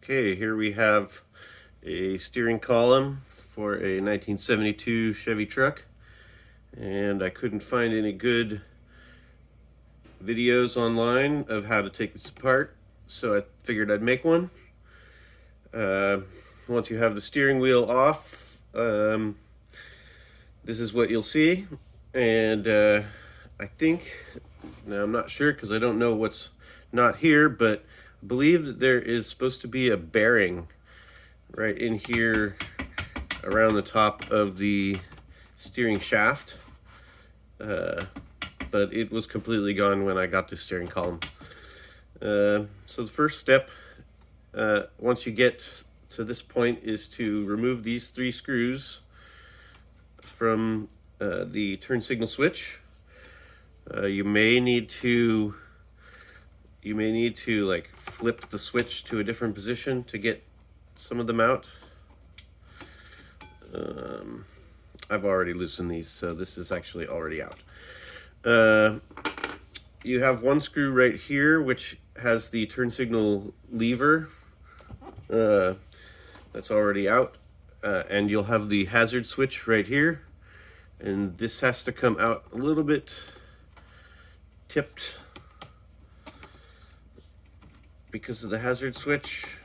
Okay, here we have a steering column for a 1972 Chevy truck, and I couldn't find any good videos online of how to take this apart, so I figured I'd make one. Once you have the steering wheel off, this is what you'll see, and I think, now I'm not sure because I don't know what's not here, but I believe that there is supposed to be a bearing right in here around the top of the steering shaft, but it was completely gone when I got the steering column. So the first step, once you get to this point, is to remove these 3 screws from the turn signal switch. You may need to like flip the switch to a different position to get some of them out. I've already loosened these, so this is actually already out. You have one screw right here which has the turn signal lever, that's already out, and you'll have the hazard switch right here, and this has to come out a little bit tipped because of the hazard switch.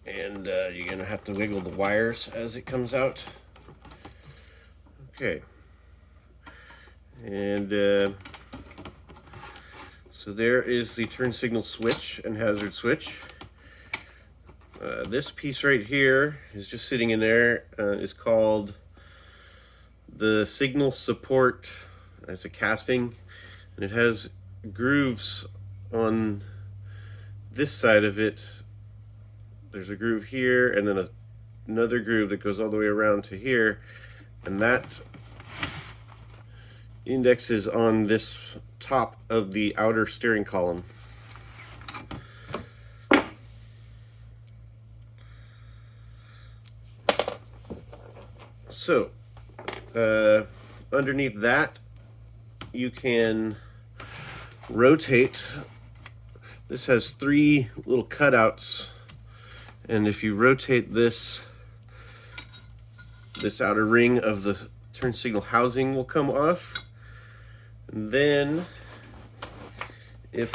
And you're gonna have to wiggle the wires as it comes out. Okay, and so there is the turn signal switch and hazard switch. This piece right here is just sitting in there, is called the signal support. It's a casting, and it has grooves on this side of it. There's a groove here, and then another groove that goes all the way around to here, and that index is on this top of the outer steering column. So underneath that, you can rotate. This has 3 little cutouts, and if you rotate this outer ring of the turn signal housing will come off. And then then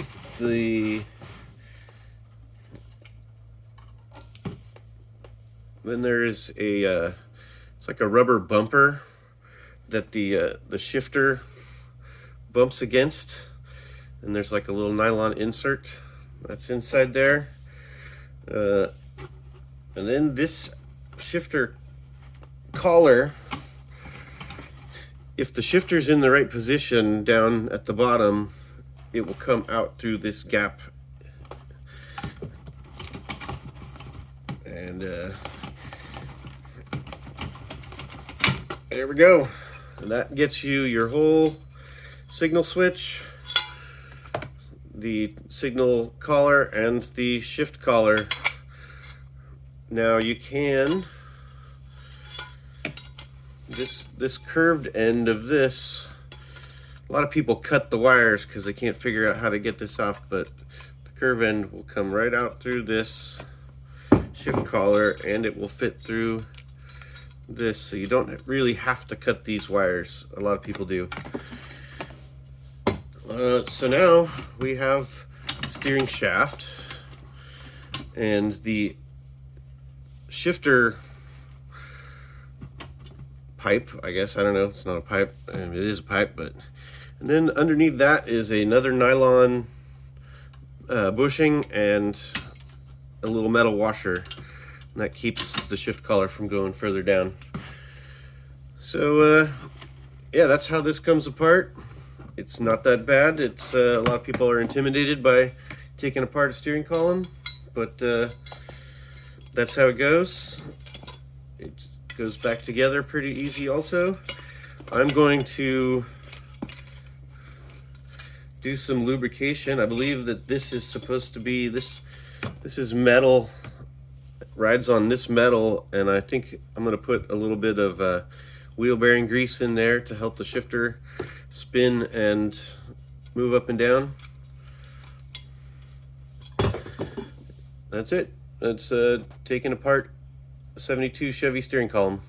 there is a it's like a rubber bumper that the shifter bumps against, and there's like a little nylon insert that's inside there, and then this shifter collar, if the shifter's in the right position down at the bottom, it will come out through this gap, and there we go. And that gets you your whole signal switch, the signal collar, and the shift collar. Now you can, this curved end of this, a lot of people cut the wires because they can't figure out how to get this off, but the curve end will come right out through this shift collar, and it will fit through this, so you don't really have to cut these wires. A lot of people do. So now we have steering shaft and the shifter pipe, I guess. I don't know, it's not a pipe. It is a pipe, but, and then underneath that is another nylon bushing and a little metal washer, and that keeps the shift collar from going further down. So yeah, that's how this comes apart. It's not that bad. It's a lot of people are intimidated by taking apart a steering column, but that's how it goes. It goes back together pretty easy also. I'm going to do some lubrication. I believe that this is supposed to be, this is metal, rides on this metal, and I think I'm going to put a little bit of wheel bearing grease in there to help the shifter spin and move up and down. that's it. That's taking apart a 72 Chevy steering column.